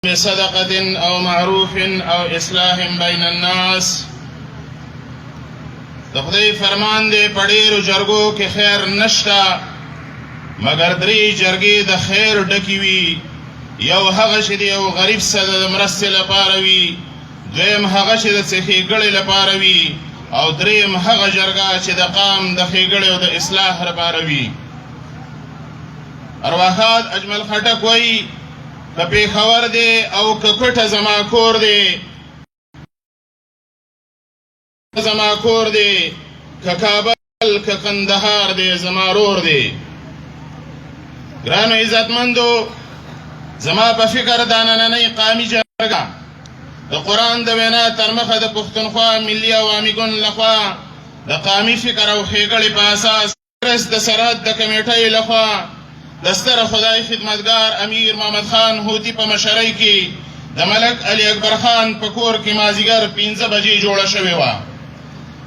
بصدقة أو معروف أو إصلاح بين الناس. د خدای فرمان دی په ډېرو جرګو کې خیر نشته مګر درې جرګې د خیر ډکې وي. یو هغه چې د یو غریب سره د مرستې لپاره وي، دویم هغه چې د څه ښېګړې لپاره وي، او دریم هغه جرګه چې د قام د ښېګړې او د اصلاح لپاره وي. ارواحات اجمل خټک وایي که پېښور دی او که کوټه زما کور دی، زما کور دی، که کابل که قندهار دی زما رور دی. ګرانو عزتمندو، زما په فکر دا نننۍ قامي جرګه د قرآن د وینا تر مخه د پښتونخوا ملي عوامي ګوند لخوا د قامي فکر او ښېګړې په اساس د سرحد د کمیټۍ لخوا د ستر خدای خدمتګار امیر محمد خان هوتي په مشرۍ کې د ملک علي اکبر خان په کور کې مازدیګر 5 بجې جوړه شوې وه.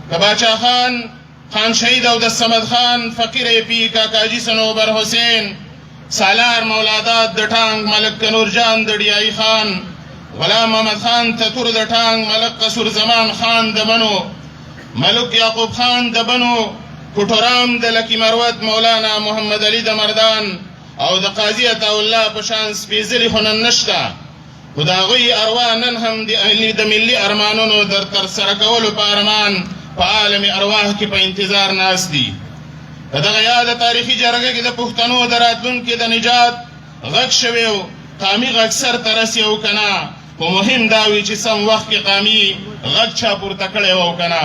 که باچا خان، خان شهید او د صمد خان، فقیر پی کاکاجي صنوبر حسین، سالار مولادات د ټانګ، ملک کنور جان د ډیایی خان، غلام محمد خان تتور د ټانګ، ملک قصور زمان خان د بنو، ملک یعقوب خان د بنو، کوټورام د لکی مروت، مولانا محمد علي د مردان او د قاضي عطاالله په شان سپېڅلي خو نن نشته، خو د هغوی اروا نن هم د ملي ارمانونو در ترسره کولو په ارمان په عالم ارواح کې په انتظار ناست دي. د دغه یاده تاریخي جرګه کې د پښتنو د راتلونکي د نجات غږ شوی و. قامي غږ سر ته رسي او که نه، خو مهم دا وي چې سم وخت کې قامي غږ چا پورته کړی و او که نه.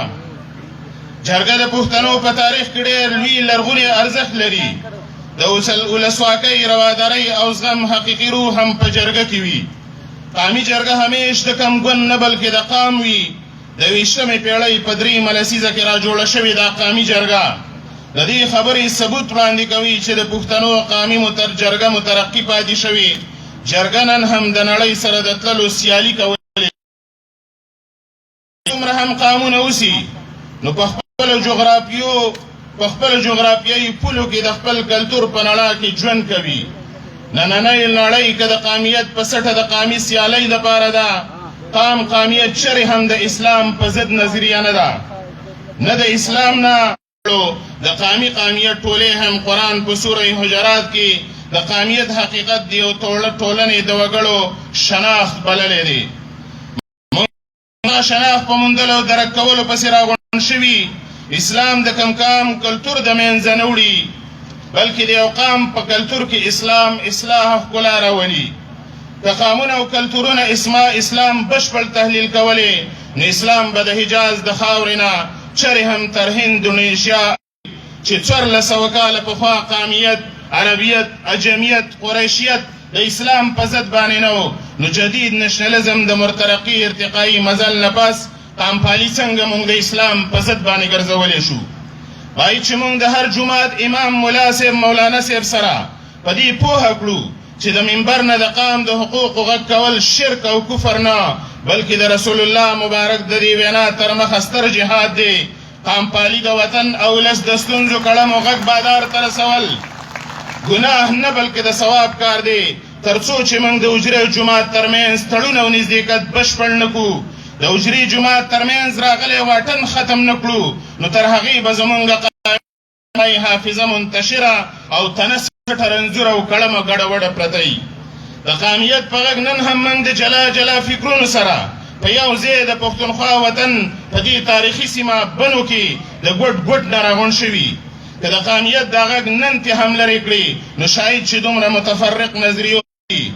جرګه د پښتنو په تاریخ کې ډېر لوی لرغونی ارزښت لري. د ولسواکۍ، روادارۍ او زغم حقیقي روح هم په جرګه کې وي. قامي جرګه همیش د کم ګوند نه بلکې د قام وي. د 20مې پېړۍ په 3 لسیزه کې را جوړه شوې دا قامي جرګه د دې خبرې ثبوت وړاندې کوي چې د پښتنو قامي جرګه مترقي پاتې شوې. جرګه نن هم د نړۍ سره د تللو سیالي کولی. څومره هم قامونه اوسي، نو په خپلو جغرافیایي پولو کې د خپل کلتور په رڼا کې ژوند کوي. نننۍ نړۍ که د قامیت په سټه د قامي سیالۍ دپاره ده، قامیت چرې هم د اسلام په ضد نظریه نه ده. نه د اسلام نه د قامیت ټولې هم قرآن په سوره حجرات کې د قامیت حقیقت دی او ټولنې د وګړو شناخت بللی دی. موږ شناخت په موندلو او درک کولو پسې راغونډ شوي. اسلام د کم کلتور د منځه نه وړي، بلکې د یو قام په کلتور کې اسلام اصلاح او ښکلا راولي. که قامونه او کلتورونه اسلام بشپړ تحلیل کولی، نو اسلام به د حجاز د خاورې نه چرې هم تر هندونیشیا چې 1400 کاله پخوا قامیت، عربیت، عجمیت، قریشیت د اسلام په ضد باندې نه و، نو جدید نشنلزم د مرترقي ارتقایي مزل نه پس قامپالي څنګه موږ د اسلام په ضد باندې ګرځولی شو. وایي چې موږ د هر جومات امام، ملا صاحب، مولانا صاحب سره په دې پوهه کړو چې د منبر نه د قام د حقوقو غږ کول شرک او کفر نه، بلکې د رسول الله مبارک د دې وینا تر مخه ستر جهاد دی. قامپالي د وطن او ولس د ستونزو کړم او غږ بادار ته رسول ګناه نه بلکې د ثواب کار دی. تر څو چې موږ د حجرې او جومات ترمنځ تړون او نزدېکت بشپړ نه کړو، د حجرې جومات ترمنځ راغلی واټن ختم نه کړو، نو تر هغې به زموږ قامي حافظه منتشره او تنسټ رنځور او کړمه ګډوډه پرته وي. د قامیت په غږ نن هم موږ د جلا فکرونو سره په یو ځای د پښتونخوا وطن په دې تاریخي سیمه بنو کې د ګوټ نه راغونډ شوي. که د قامیت دا غږ نن ته هم لرې کړي، نو شاید چې دومره متفرق نظریو دي.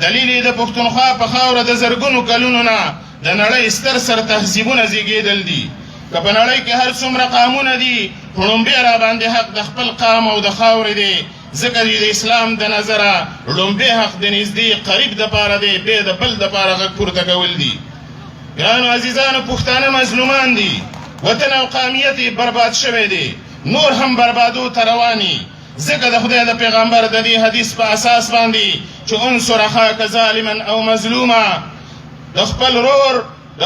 دلیل یې د پښتونخوا په خاوره د زرګونو کلونو نه د نړۍ ستر تهذیبونه زیږېدل دي. که په نړۍ کې هر څومره قامونه دي، خو لومبی را باندې حق د خپل قام او د خاورې دی، ځکه د اسلام د نظره لومبی حق د نږدې قریب دپاره دی، بیا د بل دپاره غږ پورته کول دي. ګرانو عزیزانو، پښتانه مظلومان دي، وطن او قامیت یې برباد شوی دی، نور هم بربادو ته رواني. ځکه د خدای د پیغمبر د دې حدیث په اساس باندې چې انصر اخاک ظالما او مظلوما، د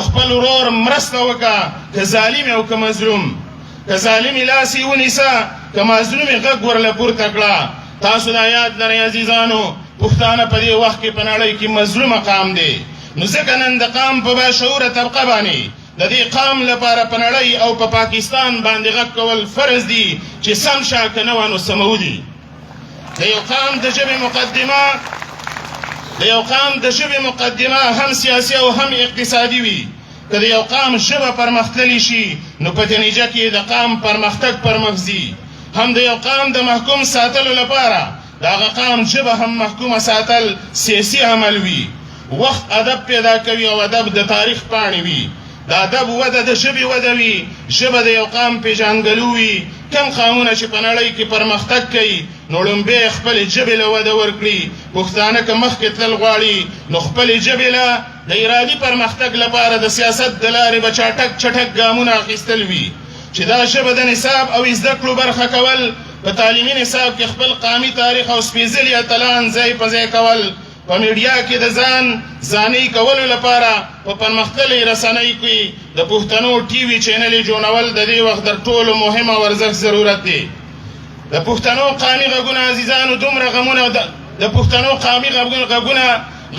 خپل ورور مرسته وکړه، که ظالم او که مظلوم. که ظالم لاس یې ونیسه، که مظلوم یې غږ ورله پورته کړه. تاسو دا یاد لرئ عزیزانو پښتانه په دې وخت کې په نړۍ کې مظلوم قام دی. نو ځکه نن د قام په باشعوره طبقه باندې د دې قام لپاره په نړۍ او په پاکستان باندې غږ کول فرض دي چې سم شه که نه وه نو سمودي. د یو قام د ژبې مقدمه هم سیاسي او هم اقتصادي وي. که د یو قام ژبه پرمختللی شي نو په نتیجه کې د قام پرمختګ پرمخ ځي. هم د یو قام د محکوم ساتلو لپاره د هغه قام ژبه هم محکومه ساتل سیاسي عمل وي. وخت ادب پیدا کوي او ادب د تاریخ پاڼې وي. د ادب وده د ژبې وده وي. ژبه د یو قام پیژندګلو وي. کم قامونه چې په نړۍ کې پرمختګ کوي نو لومبی خپلې ژبې له وده ورکړي. پښتانه که مخکې تلل غواړي نو خپلې ژبې له د ارادي پرمختګ لپاره د سیاست د لارې به چټک ګامونه اخیستل وي. چې دا ژبه د نصاب او زده کړو برخه کول، په تعلیمي نصاب کې خپل قامي تاریخ او سپېڅلي اتلان ځای په ځای کول، په میډیا کې د ځانۍ کولو لپاره په پرمختللې رسنۍ کې د پښتنو ټي وي چینلې جوړول د دې وخت تر ټولو مهمه ورزش ضرورت دی. د پښتنو قامي غږونه عزیزانو دومره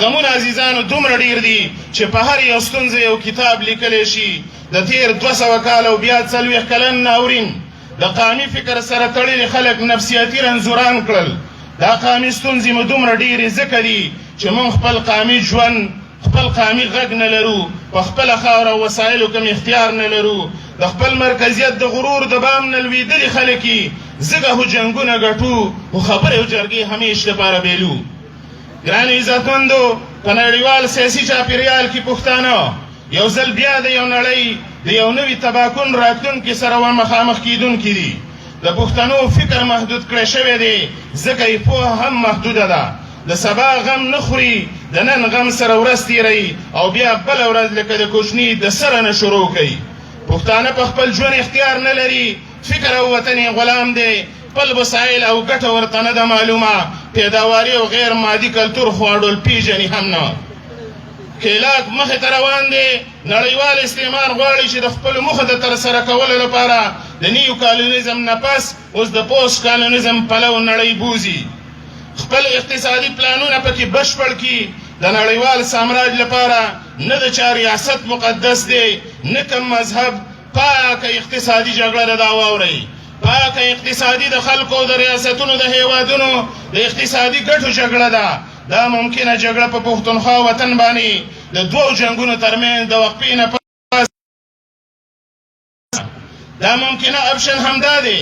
غمونه عزیزانو دومره ډیر دي چې په هر یو ستونزه یو کتاب لیکلی شي. د تیر 200 کال او بیا 40 کلن ناورین د قامي فکر سره تړلي خلک نفسیاتي رنځوران کړل. دا قامي ستونزې مو دومره ډېرې ځکه دي چې موږ خپل قامي ژوند، خپل قامي غږ نه لرو، په خپله خاوره او وسایلو کوم اختیار نه لرو. د خپل مرکزیت د غرور د بام نه لوېدلي خلک یي. ځکه خو جنګونه ګټو خو خبرې او جرګې همیش لپاره بیلو. ګرانو عزتمندو، په نړیوال سیاسي چاپېریال کې پښتانه یو ځل بیا د یو نړۍ د یو نوي تباکن راتلونکي سره مخامخ کیدونکي دي. د پښتنو فکر محدود کړی شوی دی ځکه یې پوهه هم محدوده ده. د سبا غم نه خوري، د نن غم سره ورځ تېروي او بیا بله ورځ لکه د کوچني د سره نه شروع کوي. پښتانه په خپل ژوند اختیار نه لري. فکر او وطن یې غلام دی. خپل وسایل او ګټه ورته نه ده معلومه. پیداواري او غیر مادي کلتور خواړل پیژني هم نه. کیلاک مخې ته روان دی. نړیوال استعمار غواړي چې د خپلو موخو د ترسره کولو لپاره د نیو کالونیزم نه پس اوس د پوسټ کالونیزم پلو نړۍ بوزي. خپل اقتصادي پلانونه پکې بشپړ کړي. د نړیوال سامراج لپاره نه د چا ریاست مقدس دی، نه کوم مذهب. پاکه اقتصادي جګړه ده. دا واورئ، پاکه اقتصادي د خلکو د ریاستونو د هیوادونو د اقتصادي ګټو جګړه ده. دا ممکنه جګړه په پښتونخوا وطن باندې د دوو جنګونو ترمنځ د وقفې نه پس دا ممکنه اپشن همدا دی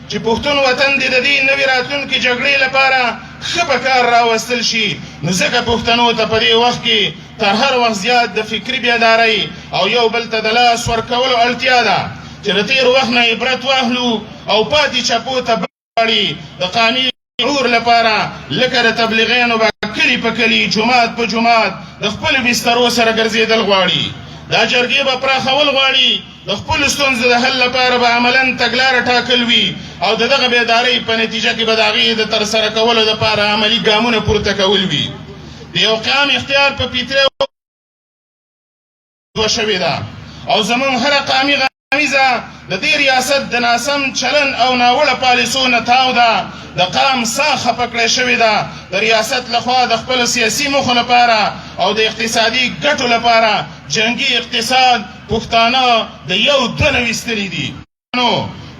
چې پښتون وطن د دې نوې راتلونکې جګړې لپاره ښه په کار راوستل شي. نو ځکه پښتنو ته په دې وخت کې تر هر وخت زیات د فکري بیدارۍ او یو بل ته د لاس ورکولو اړتیا ده چې د تېر وخت نه عبرت واخلو او پاتې چپو ته باړي. د قانوني شعور لپاره لکه د تبلیغیانو به کلي په کلي، جومات په جومات د خپلو بسترو سره ګرځېدل غواړي. دا جرګې به پراخول غواړي. د خپلو ستونزو د حل لپاره به عملاً تګلاره ټاکل وي او د دغه بیدارۍ په نتیجه کې به د هغې د ترسره کولو دپاره عملي ګامونه پورته کول وي. د یو قام اختیار په فطري شوې ده او زموږ هره قامي غمیزه د دې ریاست د ناسم چلن او ناوړه پالیسو نه تاو ده. د قام ساه خفه کړې شوې ده د ریاست لخوا د خپلو سیاسي موخو لپاره او د اقتصادي ګټو لپاره. جنګي اقتصاد پښتانه د یو دنه ویستلي دي.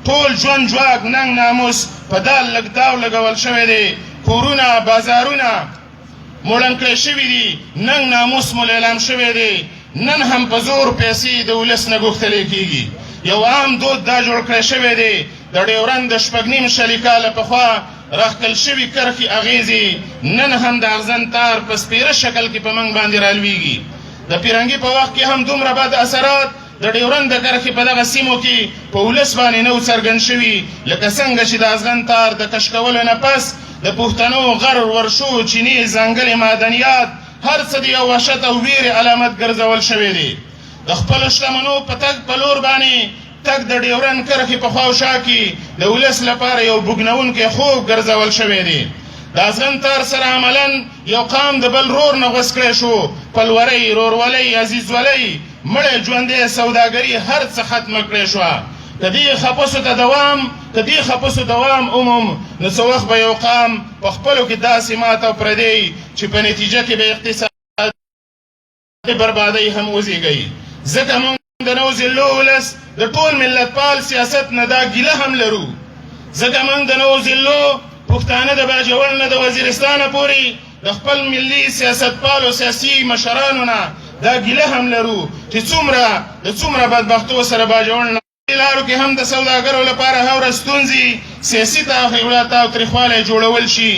ټول ژوند ځواک ننګ ناموس په دال لږ داو لګول شوی دی. کورونه، بازارونه موړن کړی شوي دي. ننګ ناموس مو لیلام شوی دی. نن هم په زور پیسې د ولس نه غوښتلی کېږي. یو عام دود دا جوړ کړی شوی دی. د ډیورند د 6.5 کاله پخوا راښکل شوي کرښې اغېزې نن هم د اغزن تار په سپېره شکل کې په موږ باندې رالویږي. د پیرنګي په وخت کې هم دومره بد اثرات د ډیورند د کرښې په دغه سیمو کې په ولس باندې نه و څرګند شوي لکه څنګه چې د اغزن تار د کش کولو نه پس د پښتنو غر، ورشو، چیني، ځنګلې معدنیات هر څه د یو وحشت او ویرې علامت ګرځول شوی دی. د خپلو شتمنو په تګ په لور باندې تګ د ډیورند کرښې په خوا او شا کې د ولس لپاره یو بوږنونکی خوب ګرځول شوی دی. د اغزن تار سره عملاً یو قام د بل رور نه غوڅ کړی شو. پلورۍ، رورولۍ، عزیزولۍ، مړی ژوندی، سوداګري هر څه ختمه کړې شوه. کدی خپسو دوام عموم نو څه وخت به یو قام په خپلو کې داسې مات او پردی چې په نتیجه کې به اقتصادي بربادۍ هم وزېږي. ځکه موږ د نو ضلعو ولس د ټول ملت پال سیاست نه دا ګیله هم لرو. ځکه موږ د نو ضلعو پښتانه د باجوړ نه د وزیرستانه پورې د خپل ملي سیاستپالو سیاسي مشرانو نه دا ګیله هم لرو چې څومره بدبختو سره باجوړ نه لارو کې هم د سوداګرو لپاره هوره ستونزې سیاسي تحولات او تریخوالی جوړول شي.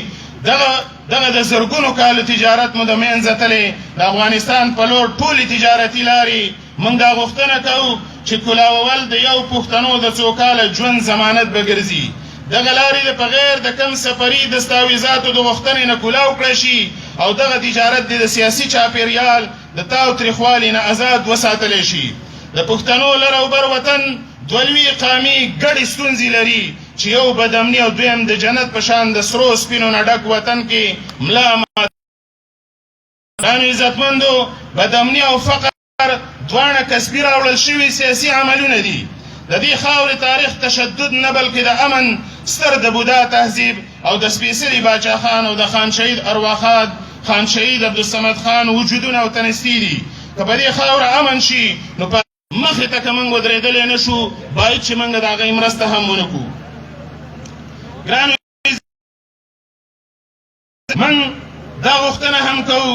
دغه د زرګونو کالو تجارت مو د منځه تللی د افغانستان په لور ټولې تجارتي لارې موږ دا غوښتنه کوو چې کولاوول د یو پښتنو د څو کاله ژوند ضمانت به ګرځي. دغه لارې د بغیر د کم سفري دستاویزاتو د غوښتنې نه کولاو کړی شي او دغه تجارت د سیاسي چاپیریال د تاو تریخوالي نه آزاد وساتلی شي. د پښتنو لر او بر وطن دوه لویې قامي ګډې ستونزې لري چې یو بدامني او دویم د جنت په شان د سرو سپینو نه ډک وطن کې ملا ماتانو عزتمندو بدامني او فقر دواړه کسبي راوړل شوي سیاسي عملونه دي. د دې خاورې تاریخ تشدد نه بلکې د امن ستر د بودا تهذیب او د سپېڅلي باچا خان او د خان شهید ارواښاد خان شهید عبدالصمد خان وجودونه او تنستي دي. که په دې خاوره امن شي نو مخې ته که موږ ودرېدلی نه شو باید چې موږ د هغې مرسته هم ونه کړو. ګرانو موږ دا غوښتنه هم کوو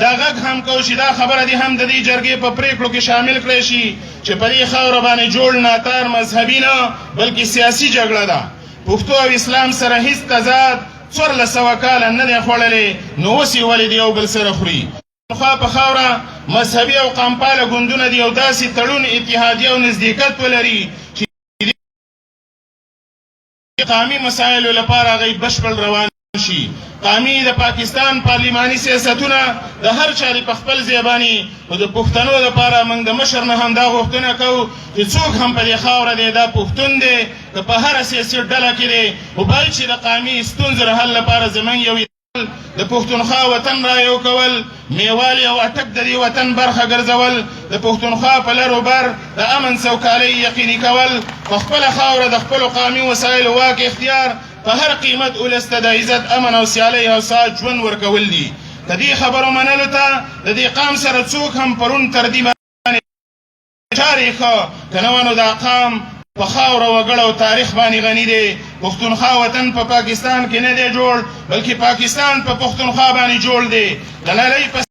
دا غږ هم کوو چې دا خبره دې هم د دې جرګې په پرېکړو کې شامل کړی شي چې په دې خاوره باندې جوړ ناتار مذهبي نه بلکې سیاسي جګړه ده. پښتو او اسلام سره هیڅ تضاد 1400 کاله نه دی خوړلی نو اوس یې ولې د یو بل سره خوري. خوا په خاوره مذهبي او قامپاله ګوندونه دي او داسې تړون اتحادیه او نزدېکت ولري چې قامي مسایلو لپاره هغوی بشپړ روان شي. قامي د پاکستان پارلماني سیاستونه د هر چارې په خپل ځای باندې خو د پښتنو لپاره موږ د مشر نه هم دا غوښتنه کوو چې څوک هم په دې خاوره دی دا پښتون دی که په هره سیاسي ډله کې دی خو باید چې د قامي ستونزو د حل لپاره زموږ یو د پښتونخوا وطن را یو کول میوالي او اټک د دې وطن برخه ګرځول د پښتونخوا په لر و بر د امن سوکالۍ یقیني کول په خپله خاوره د خپلو قامي وسایلو واک اختیار په هر قیمت ولس ته د عزت امن او سیالۍ او سعادت ژوند ورکول دي. د دې خبرو منلو ته د دې قام سره څوک هم پرون تر دې باندې چارې ښه که نه نو دا قام په خاوره وګړه او تاریخ باندې غني دی. پښتونخوا وطن په پاکستان کې نه دی جوړ بلکې پاکستان په پښتونخوا باندې جوړ دی. د نړۍ په